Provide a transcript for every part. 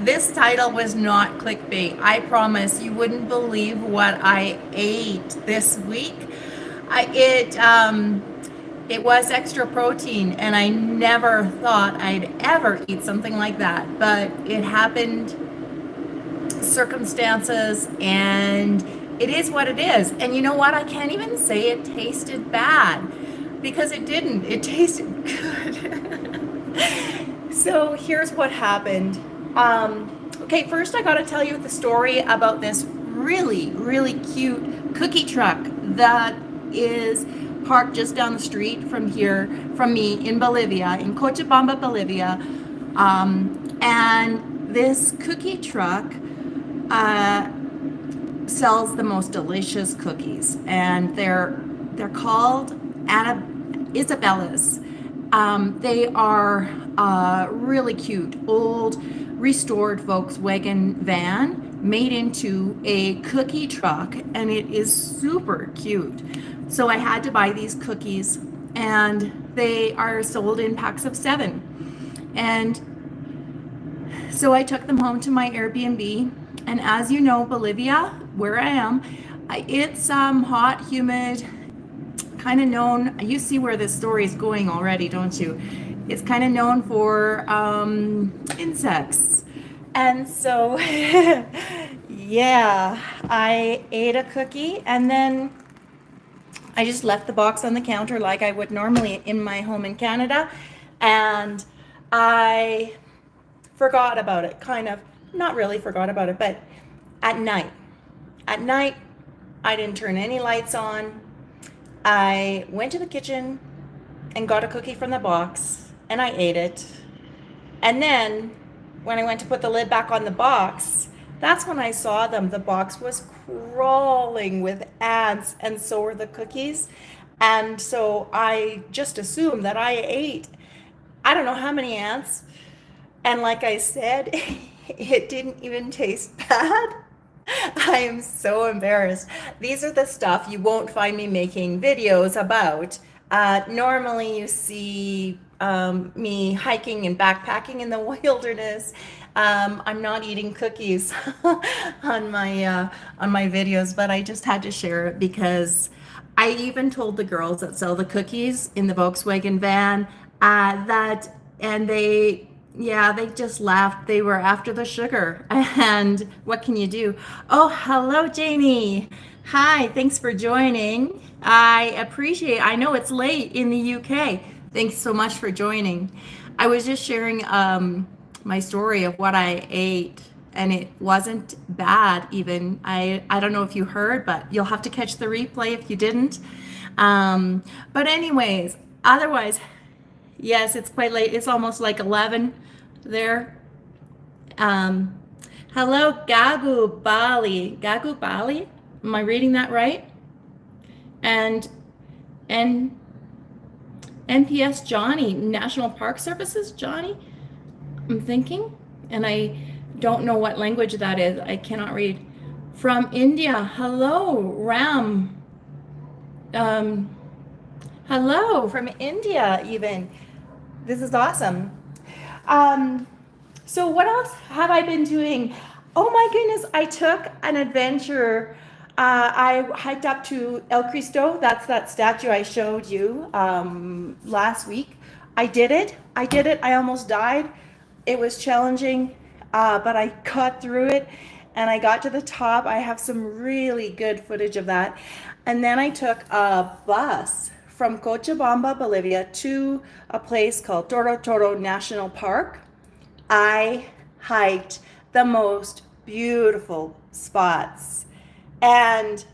This title was not clickbait. I promise you wouldn't believe what I ate this week. It was extra protein, and I never thought I'd ever eat something like that. But it happened, circumstances, and it is what it is. And you know what? I can't even say it tasted bad because it didn't. It tasted good. So here's what happened. Okay, first I got to tell you the story about this really, really cute cookie truck that is parked just down the street from here, from me in Bolivia, in Cochabamba, Bolivia. And this cookie truck sells the most delicious cookies, and they're called Isabella's. They are really cute, old, restored Volkswagen van made into a cookie truck, and it is super cute. So I had to buy these cookies, and they are sold in packs of 7. And so I took them home to my Airbnb. And as you know, Bolivia, where I am, it's hot, humid, kind of known. You see where this story is going already, don't you? It's kind of known for insects. And so, yeah, I ate a cookie, and then I just left the box on the counter like I would normally in my home in Canada. And I forgot about it, kind of. Not really forgot about it, but at night, I didn't turn any lights on. I went to the kitchen and got a cookie from the box, and I ate it. And then when I went to put the lid back on the box, that's when I saw them. The box was crawling with ants, and so were the cookies. And so I just assumed that I ate, I don't know how many ants. And like I said, it didn't even taste bad. I am so embarrassed. These are the stuff you won't find me making videos about. Normally you see me hiking and backpacking in the wilderness. I'm not eating cookies on my videos, but I just had to share it because I even told the girls that sell the cookies in the Volkswagen van and they just laughed. They were after the sugar. And what can you do? Oh, hello, Jamie. Hi, thanks for joining. I know it's late in the UK. Thanks so much for joining. I was just sharing my story of what I ate, and it wasn't bad even. I don't know if you heard, but you'll have to catch the replay if you didn't. But anyways, otherwise, yes, it's quite late. It's almost like 11 there. Hello, Gagu Bali. Gagu Bali? Am I reading that right? And NPS Johnny, National Park Services Johnny, I'm thinking. And I don't know what language that is. I cannot read. From India, hello, Ram. Hello, from India even. This is awesome. So what else have I been doing? Oh my goodness, I took an adventure. I hiked up to El Cristo. That's that statue I showed you last week. I did it. I almost died. It was challenging, but I got through it, and I got to the top. I have some really good footage of that. And then I took a bus from Cochabamba, Bolivia, to a place called Torotoro National Park. I hiked the most beautiful spots, and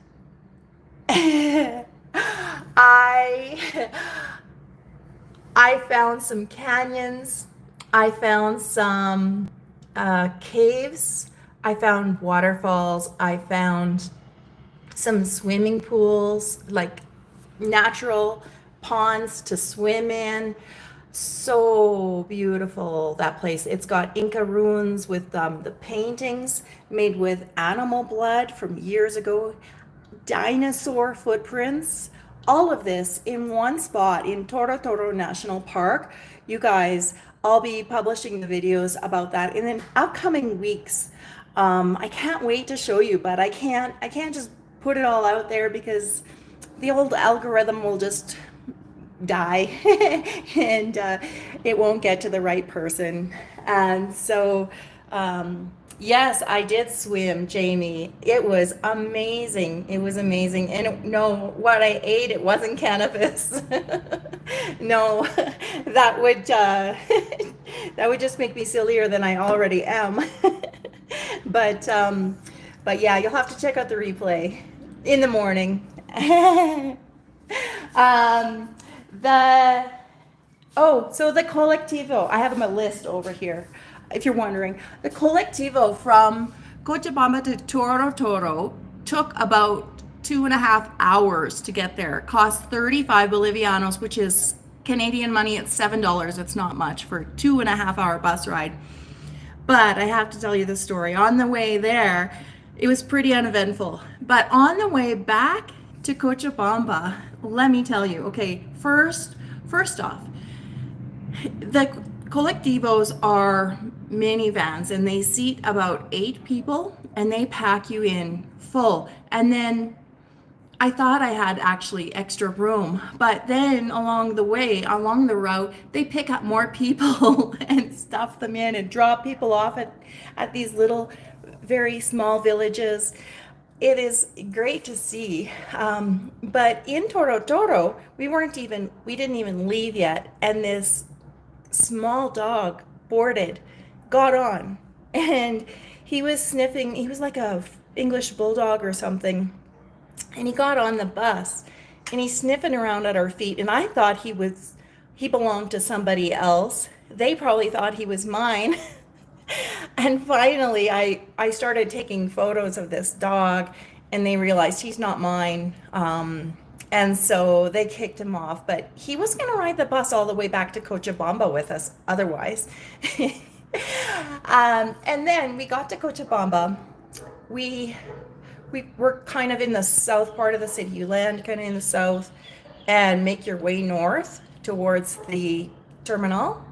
I found some canyons, I found some caves, I found waterfalls, I found some swimming pools, like natural ponds to swim in. So beautiful, that place. It's got Inca ruins with the paintings made with animal blood from years ago, dinosaur footprints, all of this in one spot in Torotoro National Park. You guys, I'll be publishing the videos about that in the upcoming weeks. I can't wait to show you, but I can't just put it all out there because the old algorithm will just die and it won't get to the right person. And so, yes, I did swim, Jamie. It was amazing. It was amazing. And no, what I ate, it wasn't cannabis. No, that would that would just make me sillier than I already am. But but yeah, you'll have to check out the replay in the morning. um, the so the Collectivo, I have a list over here. If you're wondering, the Collectivo from Cochabamba to Torotoro took about 2.5 hours to get there. It cost 35 Bolivianos, which is Canadian money. It's $7. It's not much for a 2.5 hour bus ride. But I have to tell you the story. On the way there, it was pretty uneventful. But on the way back to Cochabamba, let me tell you, okay, first off, the Collectivos are minivans and they seat about 8 people and they pack you in full. And then I thought I had actually extra room, but then along the way, along the route, they pick up more people and stuff them in and drop people off at these little, very small villages. It is great to see. But in Torotoro, we didn't even leave yet. And this small dog boarded, got on, and he was sniffing. He was like a English bulldog or something. And he got on the bus and he's sniffing around at our feet. And I thought he belonged to somebody else. They probably thought he was mine. And finally, I started taking photos of this dog and they realized he's not mine. And so they kicked him off, but he was going to ride the bus all the way back to Cochabamba with us otherwise. And then we got to Cochabamba. We were kind of in the south part of the city. You land kind of in the south and make your way north towards the terminal.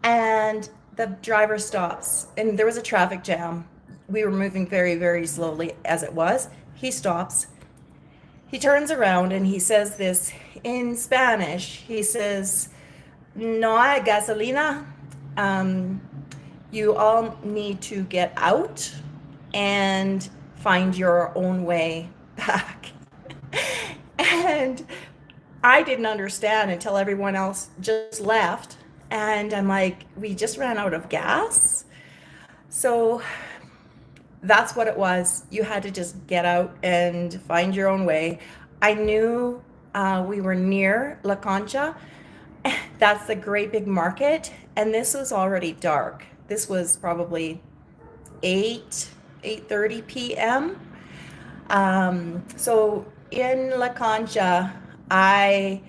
And the driver stops and there was a traffic jam. We were moving very, very slowly as it was. He stops. He turns around and he says this in Spanish. He says, "No hay gasolina. You all need to get out and find your own way back." And I didn't understand until everyone else just left. And I'm like, we just ran out of gas. So that's what it was. You had to just get out and find your own way. I knew we were near La Concha. That's the great big market. And this was already dark. This was probably 8:30 p.m. So in La Concha, I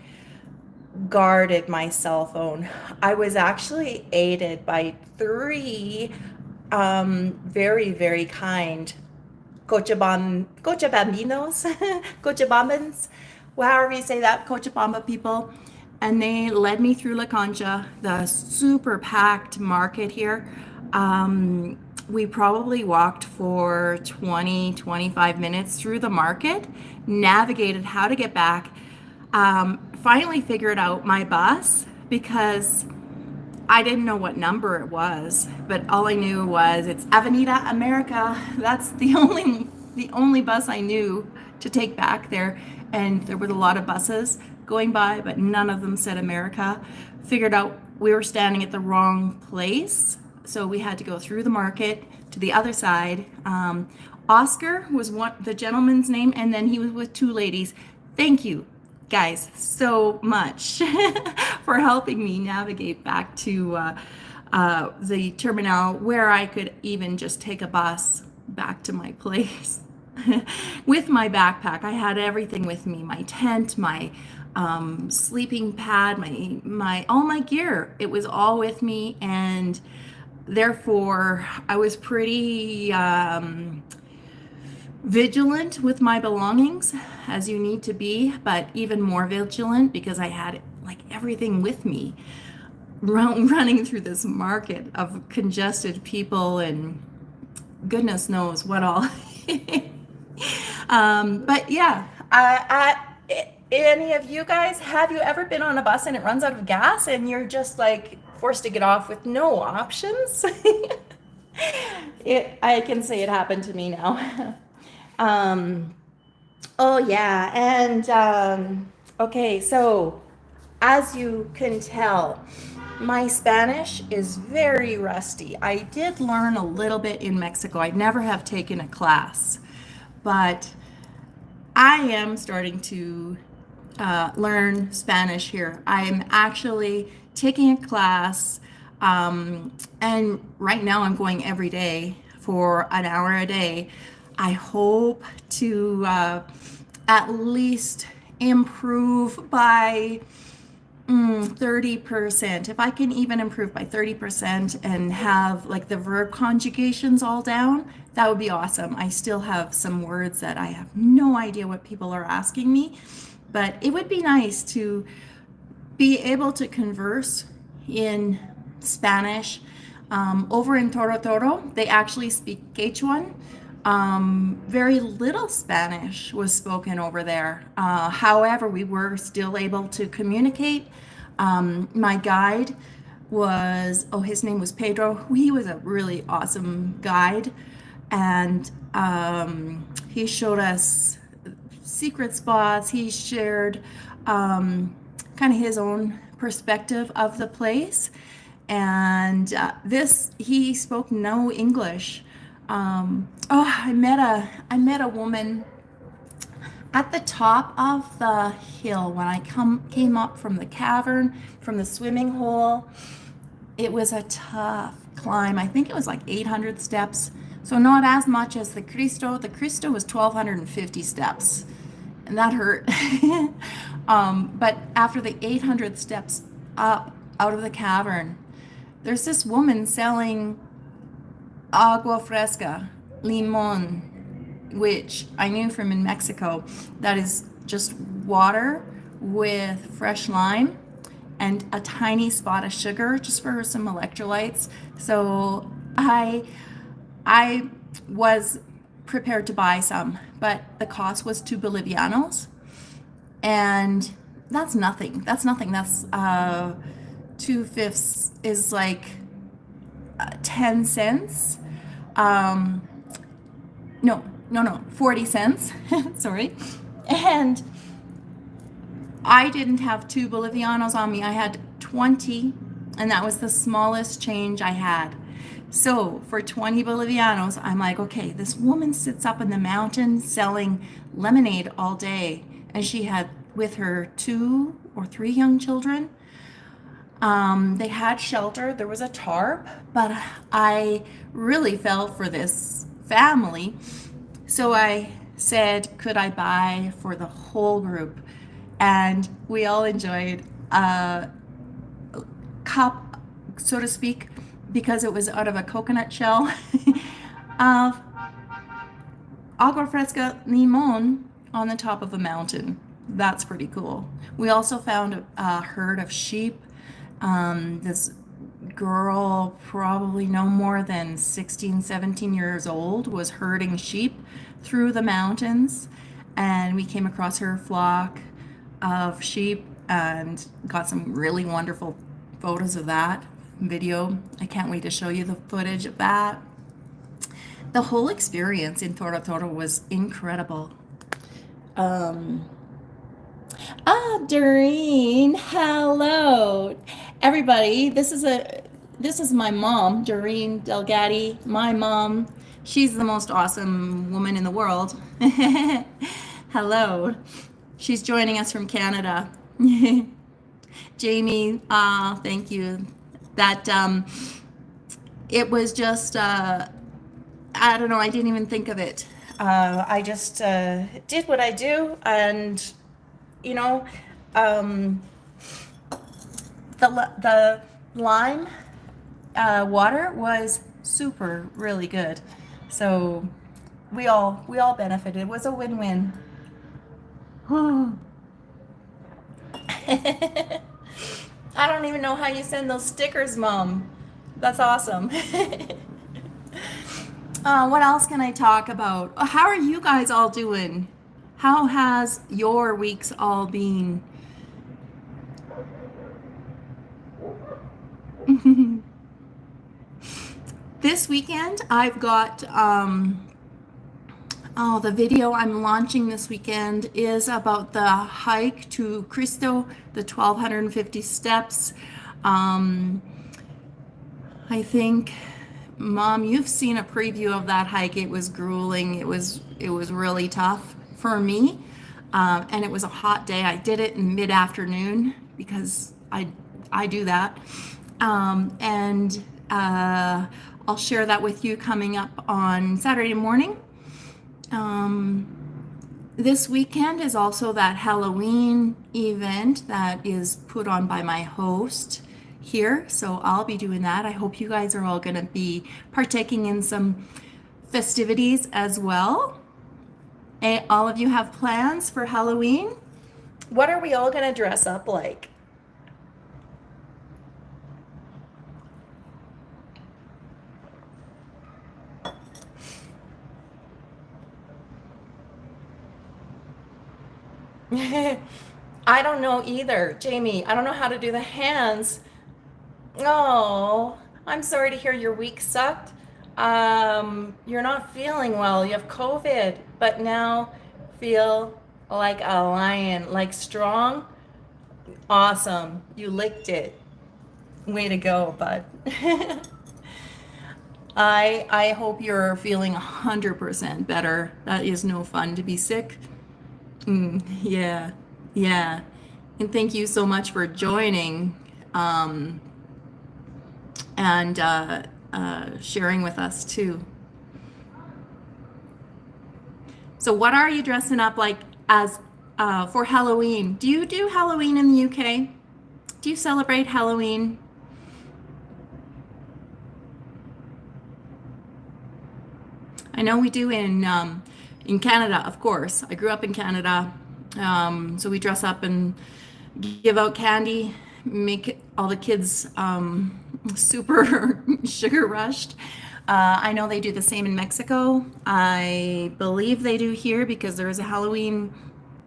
guarded my cell phone. I was actually aided by 3 very, very kind Cochabambinos, Cochabambans, however you say that, Cochabamba people. And they led me through La Concha, the super packed market here. We probably walked for 20-25 minutes through the market, navigated how to get back, finally figured out my bus because I didn't know what number it was, but all I knew was it's Avenida America. That's the only bus I knew to take back there. And there were a lot of buses going by, but none of them said America. Figured out we were standing at the wrong place. So we had to go through the market to the other side. Oscar was the gentleman's name, and then he was with 2 ladies. Thank you, guys, so much for helping me navigate back to the terminal where I could even just take a bus back to my place. With my backpack, I had everything with me, my tent, my sleeping pad, my all my gear. It was all with me, and therefore I was pretty vigilant with my belongings, as you need to be, but even more vigilant because I had like everything with me. running through this market of congested people and goodness knows what all. But yeah, any of you guys, have you ever been on a bus and it runs out of gas and you're just like forced to get off with no options? I can say it happened to me now. Oh yeah, and okay, so as you can tell, my Spanish is very rusty. I did learn a little bit in Mexico. I never have taken a class, but I am starting to learn Spanish here. I'm actually taking a class, and right now I'm going every day for an hour a day. I hope to at least improve by 30%. If I can even improve by 30% and have like the verb conjugations all down, that would be awesome. I still have some words that I have no idea what people are asking me, but it would be nice to be able to converse in Spanish. Over in Torotoro, they actually speak Quechua. Very little Spanish was spoken over there. However, we were still able to communicate. My guide was, his name was Pedro. He was a really awesome guide. And he showed us secret spots. He shared kind of his own perspective of the place. And he spoke no English. I met a woman at the top of the hill when I came up from the cavern, from the swimming hole. It was a tough climb. I think it was like 800 steps. So not as much as the Cristo. The Cristo was 1,250 steps, and that hurt. But after the 800 steps up out of the cavern, there's this woman selling agua fresca, limon, which I knew from in Mexico. That is just water with fresh lime and a tiny spot of sugar just for some electrolytes. So I was prepared to buy some, but the cost was 2 bolivianos, and that's nothing. That's 2/5 is like 10 cents. No, 40 cents. Sorry. And I didn't have 2 bolivianos on me. I had 20, and that was the smallest change I had. So for 20 bolivianos, I'm like, okay, this woman sits up in the mountain selling lemonade all day, and she had with her 2 or 3 young children. They had shelter. There was a tarp, but I really felt for this family. So I said, could I buy for the whole group? And we all enjoyed a cup, so to speak, because it was out of a coconut shell of agua fresca limon on the top of a mountain. That's pretty cool. We also found a herd of sheep. This girl, probably no more than 16, 17 years old, was herding sheep through the mountains, and we came across her flock of sheep and got some really wonderful photos of that video. I can't wait to show you the footage of that. The whole experience in Torotoro was incredible. Doreen, hello everybody. This is my mom, Doreen Delgatti, my mom. She's the most awesome woman in the world. Hello. She's joining us from Canada. Jamie, thank you. That it was just I don't know, I didn't even think of it. I just did what I do, and the lime water was really good. So we all benefited. It was a win-win. I don't even know how you send those stickers, Mom. That's awesome. What else can I talk about? How are you guys all doing? How has your weeks all been? This weekend, I've got, the video I'm launching this weekend is about the hike to Cristo, the 1,250 steps. I think, Mom, you've seen a preview of that hike. It was grueling. It was really tough for me, and it was a hot day. I did it in mid-afternoon because I do that, and I'll share that with you coming up on Saturday morning. This weekend is also that Halloween event that is put on by my host here, so I'll be doing that. I hope you guys are all going to be partaking in some festivities as well. All of you have plans for Halloween? What are we all going to dress up like? I don't know either, Jamie. I don't know how to do the hands. Oh, I'm sorry to hear your week sucked. You're not feeling well. You have COVID, but now feel like a lion, like strong. Awesome. You licked it. Way to go, bud. I hope you're feeling 100% better. That is no fun to be sick. Yeah, yeah. And thank you so much for joining and sharing with us too. So what are you dressing up like as for Halloween? Do you do Halloween in the UK? Do you celebrate Halloween? I know we do in Canada, of course. I grew up in Canada, so we dress up and give out candy, make all the kids super sugar rushed. I know they do the same in Mexico. I believe they do here because there is a Halloween,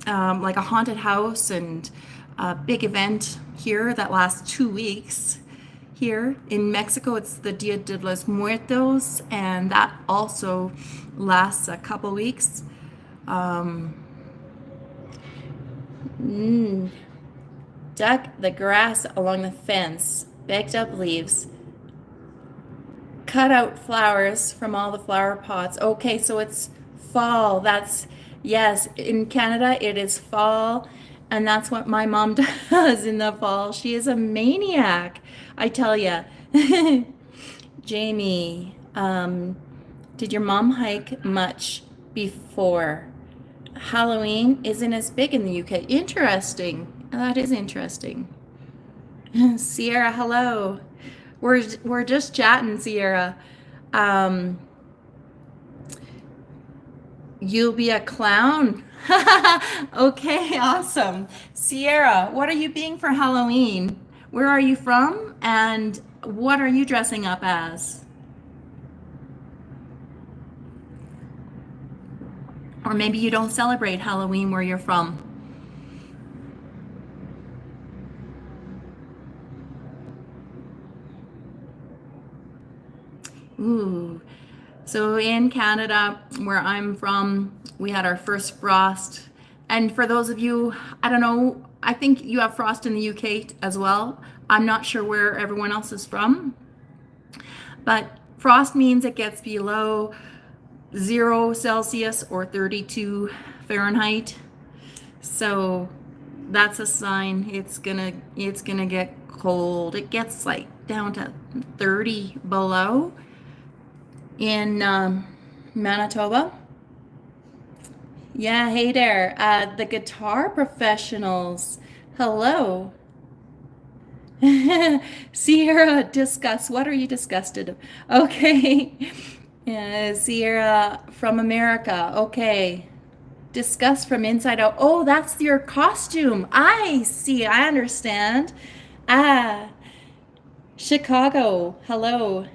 like a haunted house and a big event here that lasts 2 weeks. Here in Mexico, it's the Dia de los Muertos, and that also lasts a couple weeks. Duck the grass along the fence, baked up leaves, cut out flowers from all the flower pots. Okay, so it's fall. Yes, in Canada it is fall, and that's what my mom does in the fall. She is a maniac, I tell ya. Jamie, did your mom hike much before? Halloween isn't as big in the UK. Interesting. That is interesting. Sierra, hello. We're just chatting, Sierra. You'll be a clown. Okay, awesome. Sierra, what are you being for Halloween? Where are you from? And what are you dressing up as? Or maybe you don't celebrate Halloween where you're from. Ooh. So in Canada, where I'm from, we had our first frost. And for those of you, I don't know, I think you have frost in the UK as well. I'm not sure where everyone else is from. But frost means it gets below 0 Celsius or 32 Fahrenheit. So that's a sign it's gonna get cold. It gets like down to 30 below in Manitoba. Yeah, hey there. The guitar professionals. Hello. Sierra, discuss. What are you disgusted of? Okay. Sierra from America. Okay. Discuss from inside out. Oh, that's your costume. I see. I understand. Ah, Chicago. Hello.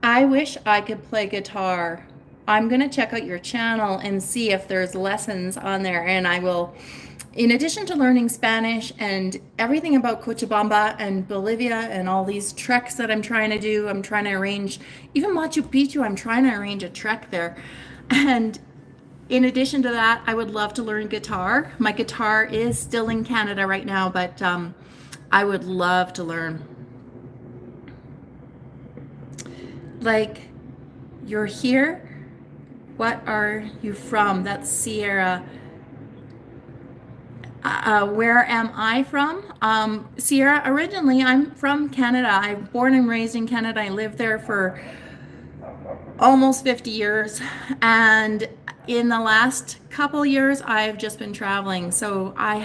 I wish I could play guitar. I'm going to check out your channel and see if there's lessons on there. And I will, in addition to learning Spanish and everything about Cochabamba and Bolivia and all these treks that I'm trying to do, I'm trying to arrange, even Machu Picchu, I'm trying to arrange a trek there. And in addition to that, I would love to learn guitar. My guitar is still in Canada right now, but I would love to learn. Like, you're here? What are you from? That's Sierra. Where am I from? Sierra, originally I'm from Canada. I'm born and raised in Canada. I lived there for almost 50 years. And in the last couple years, I've just been traveling. So I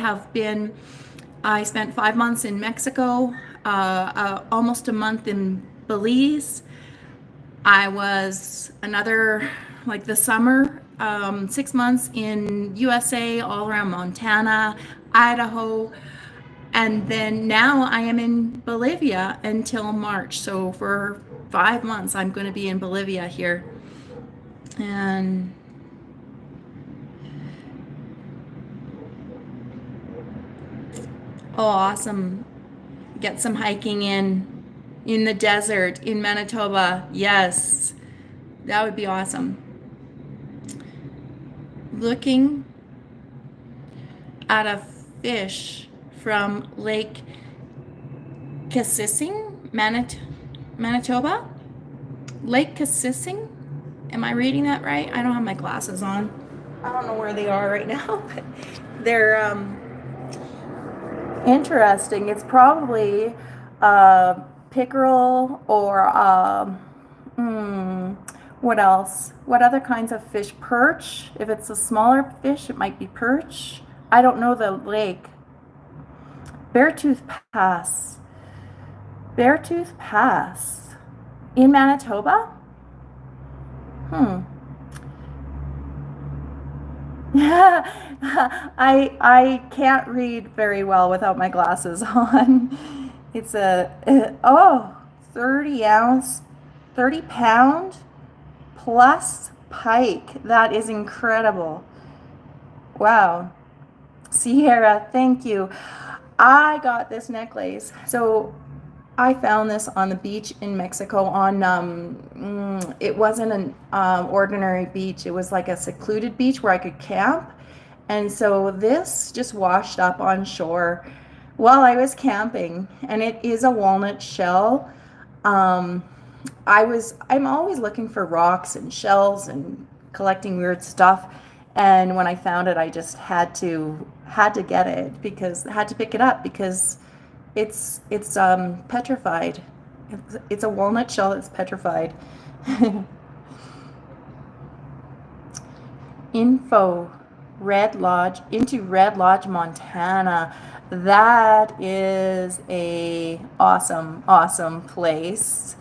spent 5 months in Mexico, almost a month in Belize. I was like the summer, 6 months in USA, all around Montana, Idaho, and then now I am in Bolivia until March. So for 5 months, I'm going to be in Bolivia here. And oh, awesome. Get some hiking in the desert in Manitoba. Yes, that would be awesome. Looking at a fish from Lake Kississing, Manitoba? Lake Kississing? Am I reading that right? I don't have my glasses on. I don't know where they are right now, but they're interesting. It's probably pickerel or what else? What other kinds of fish? Perch. If it's a smaller fish, it might be perch. I don't know the lake. Beartooth Pass. Beartooth Pass. In Manitoba? I can't read very well without my glasses on. It's 30 ounce, 30 pound plus pike. That is incredible. Wow. Sierra, thank you. I got this necklace. So I found this on the beach in Mexico it wasn't an ordinary beach. It was like a secluded beach where I could camp. And so this just washed up on shore while I was camping, and it is a walnut shell. I'm always looking for rocks and shells and collecting weird stuff. And when I found it, I just had to get it because had to pick it up because it's petrified. It's a walnut shell that's petrified. Info Red Lodge into Red Lodge, Montana. That is a awesome place.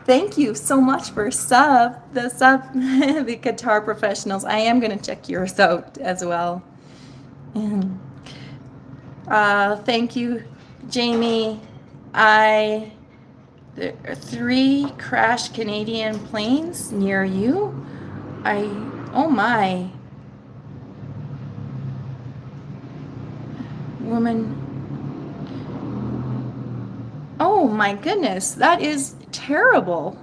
Thank you so much for the guitar professionals. I am going to check yours out as well. Thank you, Jamie. There are 3 crashed Canadian planes near you. Oh my. Woman. Oh my goodness, that is terrible.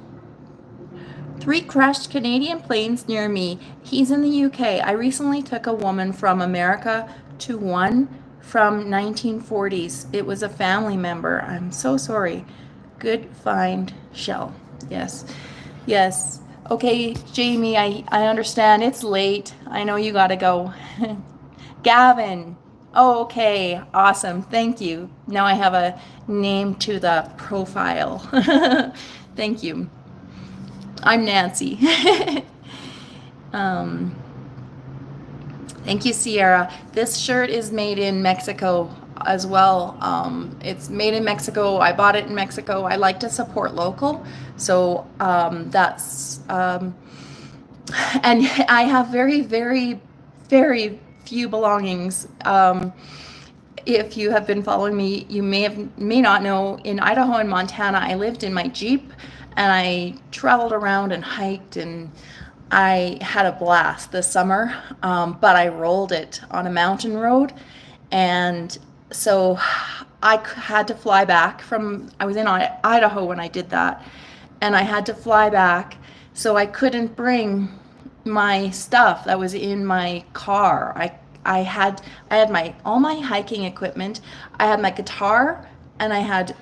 3 crashed Canadian planes near me. He's in the UK. I recently took a woman from America to one from 1940s. It was a family member. I'm so sorry. Good find, Shell. Yes. Okay, Jamie, I understand. It's late. I know you gotta go. Gavin. Oh, okay. Awesome. Thank you. Now I have a name to the profile. Thank you. I'm Nancy. Thank you, Sierra. This shirt is made in Mexico as well. It's made in Mexico. I bought it in Mexico. I like to support local. So that's, and I have very, very, very few belongings. if you have been following me, you may not know, in Idaho and Montana, I lived in my Jeep and I traveled around and hiked, and I had a blast this summer, but I rolled it on a mountain road. And so had to fly back I was in Idaho when I did that, and I had to fly back, so I couldn't bring my stuff that was in my car. I had all my hiking equipment. I had my guitar, and I had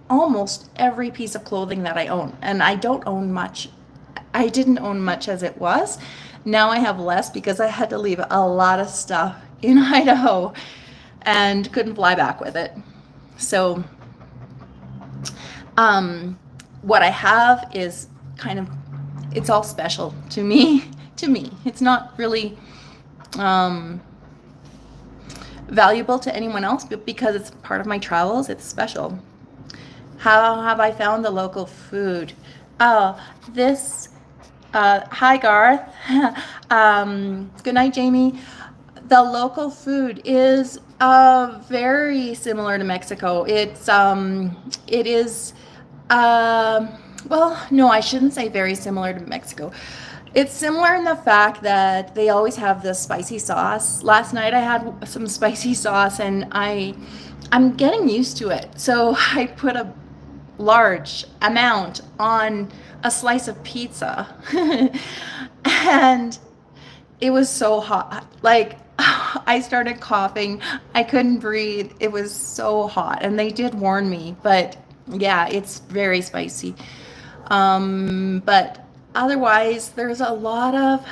almost every piece of clothing that I own. And I don't own much. I didn't own much as it was. Now I have less because I had to leave a lot of stuff in Idaho and couldn't fly back with it. So what I have is it's all special to me. It's not really valuable to anyone else, but because it's part of my travels, it's special. How have I found the local food? Oh, hi Garth. Good night, Jamie. The local food is very similar to Mexico. It is, well, no, I shouldn't say very similar to Mexico. It's similar in the fact that they always have this spicy sauce. Last night I had some spicy sauce, and I'm getting used to it. So I put a large amount on a slice of pizza and it was so hot. Like, I started coughing. I couldn't breathe. It was so hot, and they did warn me, but yeah, it's very spicy. But otherwise, there's a lot of,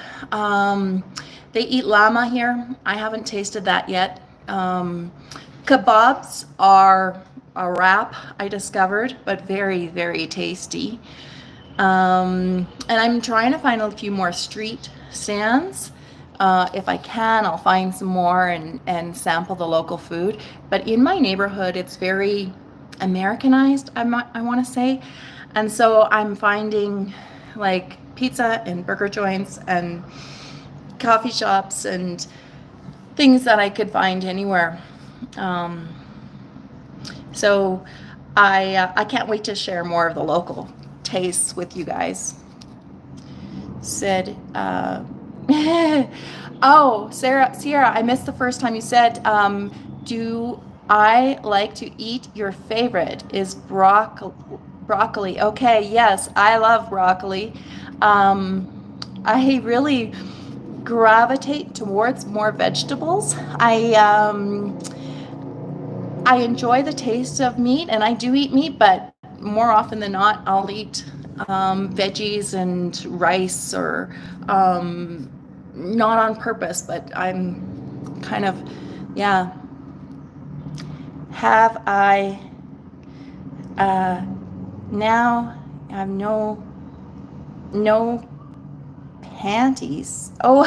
they eat llama here. I haven't tasted that yet. Kebabs are a wrap, I discovered, but very, very tasty. And I'm trying to find a few more street stands. If I can, I'll find some more and sample the local food. But in my neighborhood, it's very Americanized, I want to say. And so I'm finding like pizza and burger joints and coffee shops and things that I could find anywhere. So I can't wait to share more of the local tastes with you guys. Said, oh, Sierra, I missed the first time you said, do I like to eat? Your favorite is broccoli. Okay, yes, I love broccoli. I really gravitate towards more vegetables. I enjoy the taste of meat, and I do eat meat, but more often than not, I'll eat veggies and rice, or not on purpose, but I'm kind of, yeah. Have I, now I have no panties. Oh,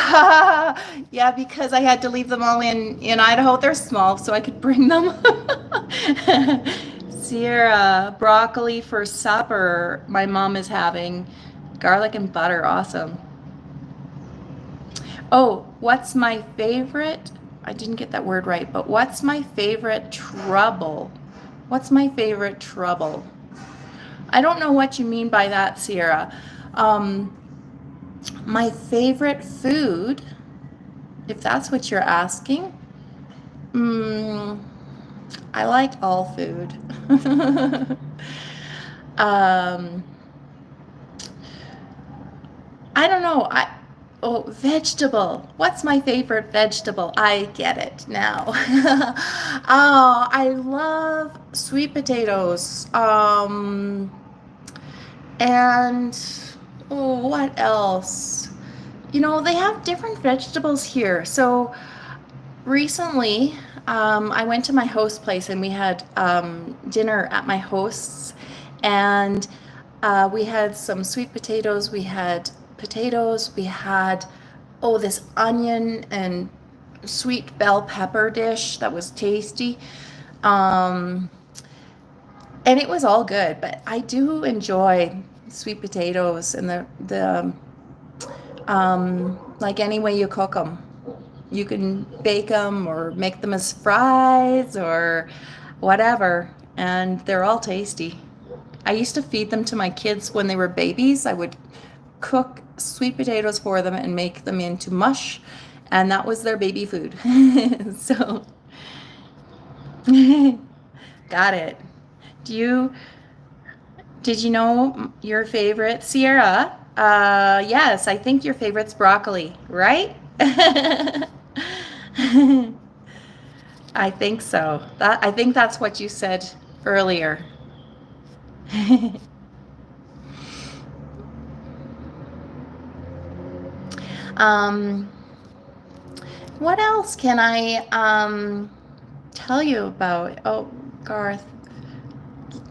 yeah, because I had to leave them all in Idaho. They're small, so I could bring them. Sierra, broccoli for supper. My mom is having garlic and butter. Awesome. Oh, what's my favorite? I didn't get that word right, but what's my favorite trouble? What's my favorite trouble? I don't know what you mean by that, Sierra. My favorite food, if that's what you're asking, I like all food. I don't know. Vegetable. What's my favorite vegetable? I get it now. Oh, I love sweet potatoes. And what else? They have different vegetables here. So recently, I went to my host place, and we had dinner at my host's, and we had some sweet potatoes. We had potatoes. We had, this onion and sweet bell pepper dish that was tasty. And it was all good, but I do enjoy sweet potatoes and the like, any way you cook them. You can bake them or make them as fries or whatever, and they're all tasty. I used to feed them to my kids when they were babies. I would cook sweet potatoes for them and make them into mush, and that was their baby food. So, got it. Do you Did you know your favorite, Sierra? Yes, I think your favorite's broccoli, right? I think so. I think that's what you said earlier. um, what else can I tell you about? Oh, Garth.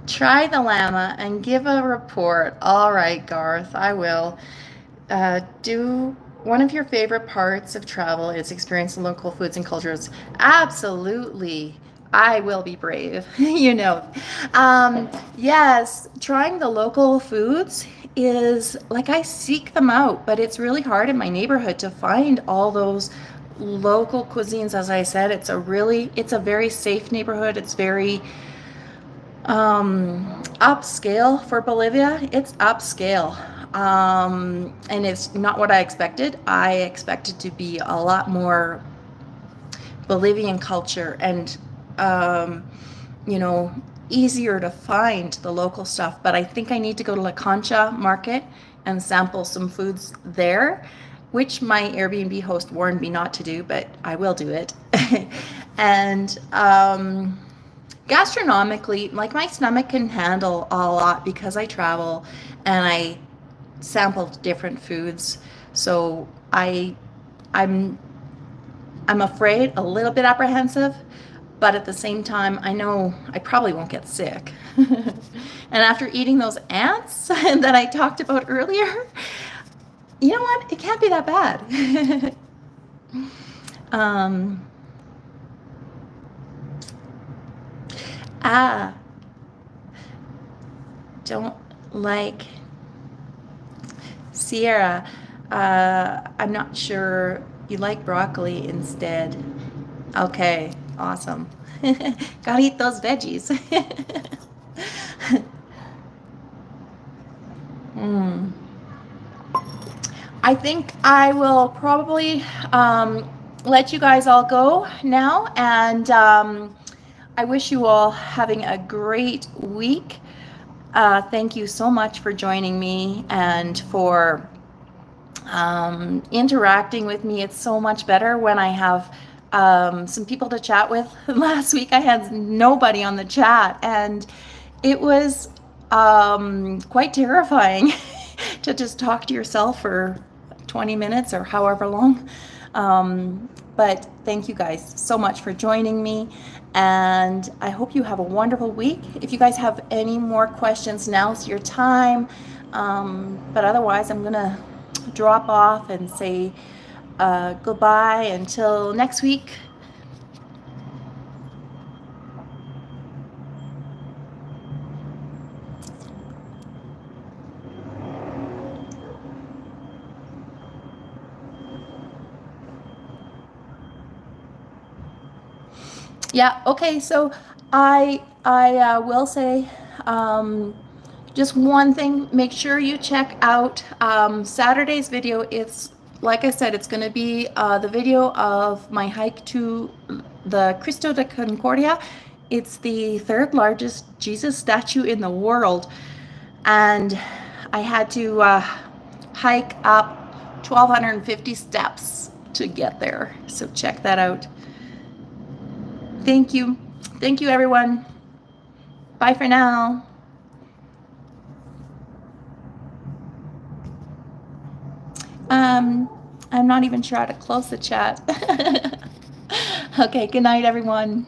Try the llama and give a report. All right, Garth, I will. Do one of your favorite parts of travel is experiencing local foods and cultures. Absolutely. I will be brave, you know. Yes, trying the local foods is like I seek them out, but it's really hard in my neighborhood to find all those local cuisines. As I said, it's a very safe neighborhood. It's very upscale for Bolivia. It's upscale. And it's not what I expected. I expected to be a lot more Bolivian culture and, you know, easier to find the local stuff. But I think I need to go to La Concha market and sample some foods there, which my Airbnb host warned me not to do, but I will do it. And, gastronomically, like my stomach can handle a lot because I travel and I sample different foods. So I'm afraid, a little bit apprehensive, but at the same time, I know I probably won't get sick. And after eating those ants that I talked about earlier, you know what? It can't be that bad. Ah, don't like Sierra. I'm not sure. You like broccoli instead. Okay, awesome. Gotta eat those veggies. mm. I think I will probably let you guys all go now, and I wish you all having a great week. Thank you so much for joining me and for interacting with me. It's so much better when I have some people to chat with. Last week I had nobody on the chat, and it was quite terrifying to just talk to yourself for 20 minutes or however long. But thank you guys so much for joining me, and I hope you have a wonderful week. If you guys have any more questions, now's your time. But otherwise, I'm gonna drop off and say goodbye until next week. Yeah, okay, so I will say just one thing. Make sure you check out Saturday's video. It's, like I said, it's going to be the video of my hike to the Cristo de Concordia. It's the third largest Jesus statue in the world, and I had to hike up 1,250 steps to get there, so check that out. Thank you. Thank you, everyone. Bye for now. I'm not even sure how to close the chat. Okay, good night, everyone.